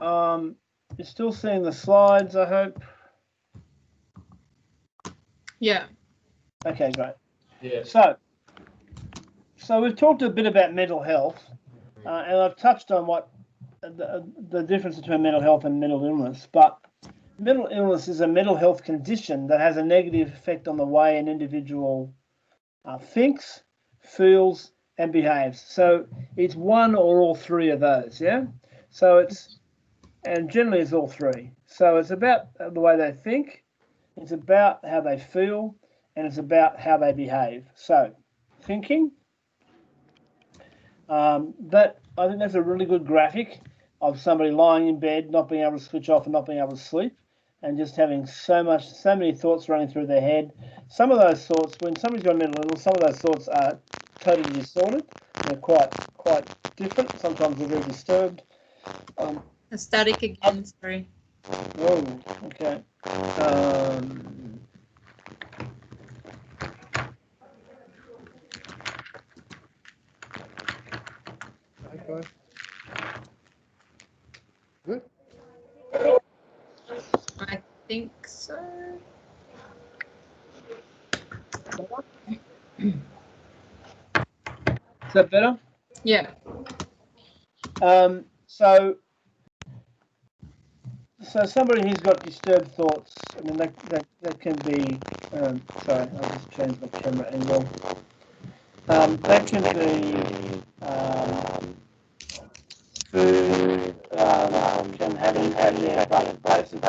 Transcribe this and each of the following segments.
You're still seeing the slides, I hope. Yeah. Okay, great. Yeah. So we've talked a bit about mental health, and I've touched on what the difference between mental health and mental illness. But mental illness is a mental health condition that has a negative effect on the way an individual thinks, feels, and behaves. So it's one or all three of those, yeah? And generally it's all three. So it's about the way they think, it's about how they feel, and it's about how they behave. So thinking, that I think that's a really good graphic of somebody lying in bed, not being able to switch off and not being able to sleep, and just having so many thoughts running through their head. Some of those thoughts, when somebody's got mental illness, some of those thoughts are totally disordered. They're quite different. Sometimes they're very disturbed. Static again, sorry. Oh, okay. Good. I think so. Is that better? Yeah. So somebody who's got disturbed thoughts, I mean, that can be, sorry, I'll just change my camera angle. That can be food, can have in place and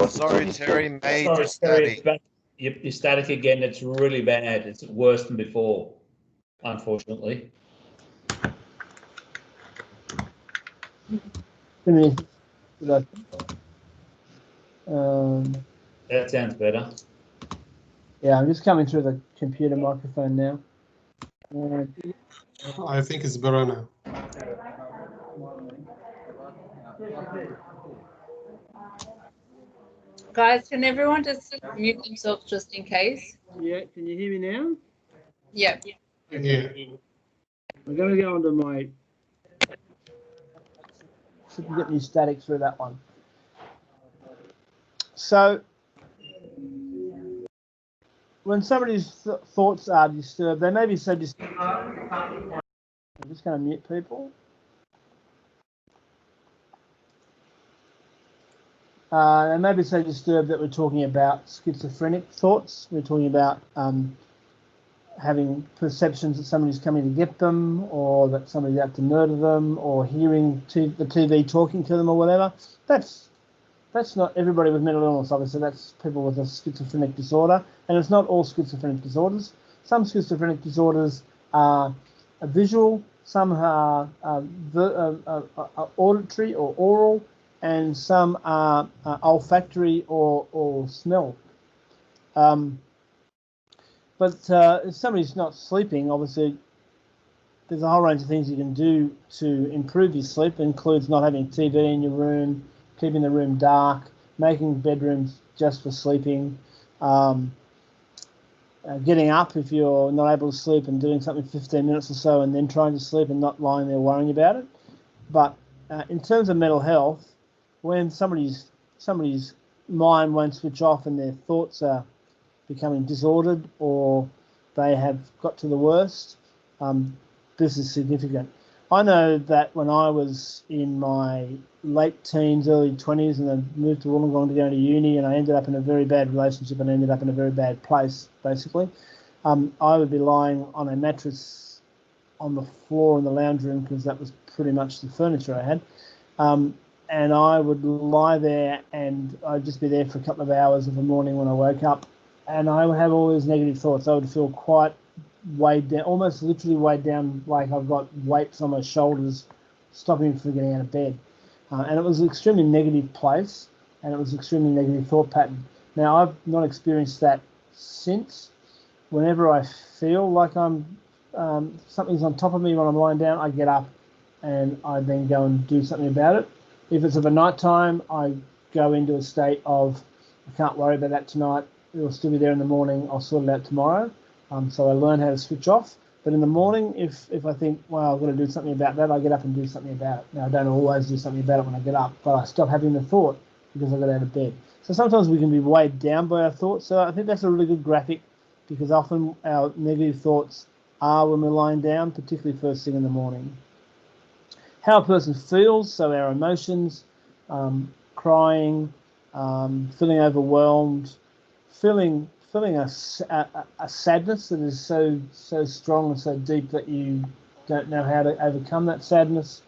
Sorry, Terry, major Sorry, static. Terry, you're static again. It's really bad. It's worse than before, unfortunately. That sounds better. Yeah, I'm just coming through the computer microphone now. I think it's better now. Guys, can everyone just mute themselves just in case? Yeah, can you hear me now? Yeah. Yeah. I'm going to go onto my. See if we can get any static through that one. So, when somebody's thoughts are disturbed, they may be so disturbed. I'm just going to mute people. They may be so disturbed that we're talking about schizophrenic thoughts. We're talking about having perceptions that somebody's coming to get them, or that somebody's out to murder them, or hearing the TV talking to them, or whatever. That's not everybody with mental illness, obviously. That's people with a schizophrenic disorder, and it's not all schizophrenic disorders. Some schizophrenic disorders are visual, some are auditory or oral, and some are olfactory or smell. But if somebody's not sleeping, obviously there's a whole range of things you can do to improve your sleep. It includes not having TV in your room, keeping the room dark, making bedrooms just for sleeping, getting up if you're not able to sleep and doing something 15 minutes or so and then trying to sleep and not lying there worrying about it. But in terms of mental health, when somebody's mind won't switch off and their thoughts are becoming disordered or they have got to the worst, this is significant. I know that when I was in my late teens, early 20s, and I moved to Wollongong to go to uni, and I ended up in a very bad relationship and ended up in a very bad place, basically, I would be lying on a mattress on the floor in the lounge room because that was pretty much the furniture I had. And I would lie there and I'd just be there for a couple of hours of the morning when I woke up, and I would have all these negative thoughts. I would feel quite weighed down, almost literally weighed down, like I've got weights on my shoulders stopping me from getting out of bed. And it was an extremely negative place, and it was an extremely negative thought pattern. Now, I've not experienced that since. Whenever I feel like something's on top of me when I'm lying down, I get up and I then go and do something about it. If it's of a night time, I go into a state of, I can't worry about that tonight. It'll still be there in the morning. I'll sort it out tomorrow. So I learn how to switch off. But in the morning, if I think, well, I've got to do something about that, I get up and do something about it. Now, I don't always do something about it when I get up, but I stop having the thought because I got out of bed. So sometimes we can be weighed down by our thoughts. So I think that's a really good graphic, because often our negative thoughts are when we're lying down, particularly first thing in the morning. How a person feels, so our emotions, crying, feeling overwhelmed, feeling a sadness that is so strong and so deep that you don't know how to overcome that sadness.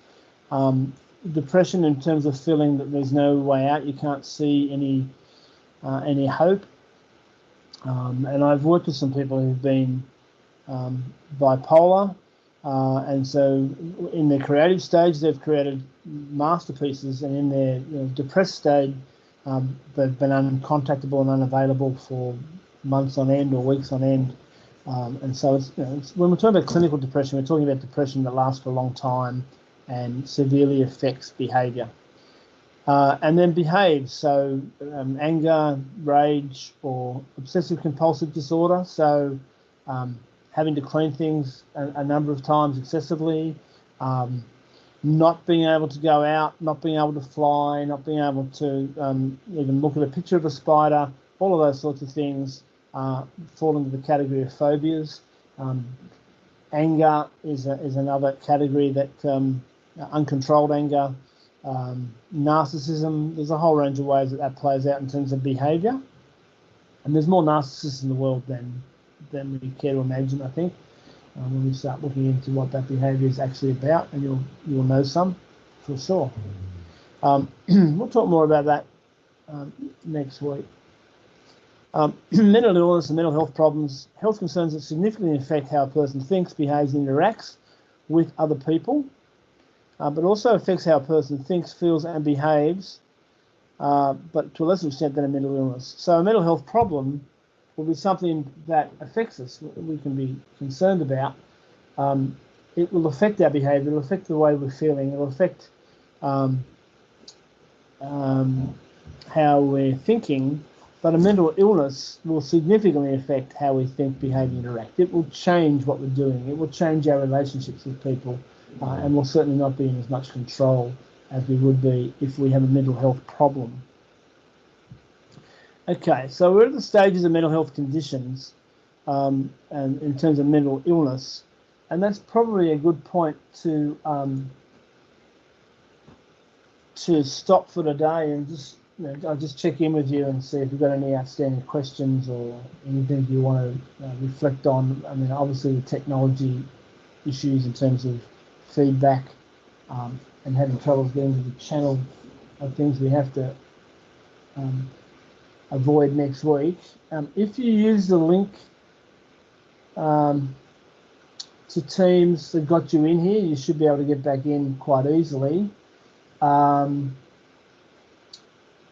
Depression, in terms of feeling that there's no way out, you can't see any hope. And I've worked with some people who've been bipolar, and so in their creative stage they've created masterpieces, and in their depressed stage they've been uncontactable and unavailable for months on end or weeks on end. And so it's when we're talking about clinical depression, we're talking about depression that lasts for a long time and severely affects behaviour. And then behaves, so anger, rage, or obsessive compulsive disorder. So having to clean things a number of times excessively, not being able to go out, not being able to fly, not being able to even look at a picture of a spider, all of those sorts of things fall into the category of phobias. Anger is another category that uncontrolled anger. Narcissism, there's a whole range of ways that plays out in terms of behaviour, and there's more narcissists in the world than we care to imagine, I think, when we start looking into what that behaviour is actually about, and you'll know some for sure. We'll talk more about that next week. Mental illness and mental health problems, health concerns that significantly affect how a person thinks, behaves and interacts with other people, but also affects how a person thinks, feels and behaves, but to a lesser extent than a mental illness. So a mental health problem will be something that affects us, we can be concerned about. It will affect our behaviour, it will affect the way we're feeling, it will affect how we're thinking, but a mental illness will significantly affect how we think, behave and interact. It will change what we're doing, it will change our relationships with people, and we'll certainly not be in as much control as we would be if we have a mental health problem. Okay, so we're at the stages of mental health conditions, and in terms of mental illness, and that's probably a good point to stop for today and just I'll just check in with you and see if you've got any outstanding questions or anything you want to reflect on. I mean, obviously the technology issues in terms of feedback and having troubles getting to the channel are things we have to avoid next week. If you use the link to Teams that got you in here, you should be able to get back in quite easily.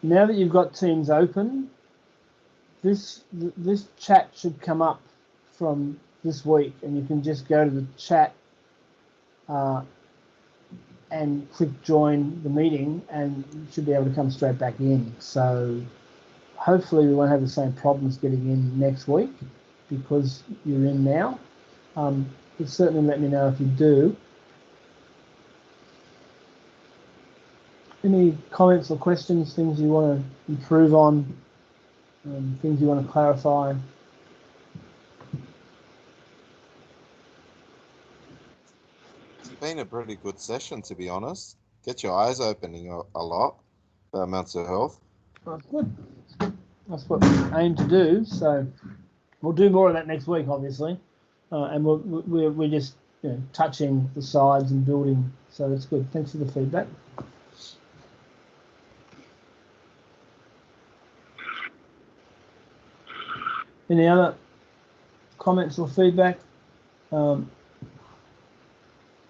Now that you've got Teams open, this chat should come up from this week, and you can just go to the chat and click join the meeting, and you should be able to come straight back in. So hopefully we won't have the same problems getting in next week because you're in now. But certainly let me know if you do. Any comments or questions, things you want to improve on, things you want to clarify? It's been a pretty good session, to be honest. Get your eyes opening a lot about mental health. That's good. That's what we aim to do. So we'll do more of that next week, obviously, and we're just touching the sides and building. So that's good. Thanks for the feedback. Any other comments or feedback? There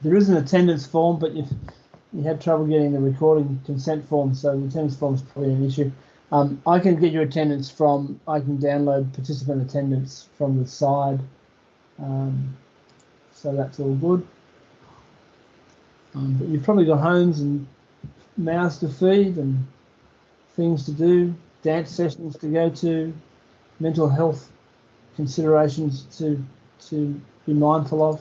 is an attendance form, but if you have trouble getting the recording consent form, so the attendance form is probably an issue. I can get your attendance I can download participant attendance from the side, so that's all good. But you've probably got homes and mouths to feed and things to do, dance sessions to go to, mental health considerations to be mindful of.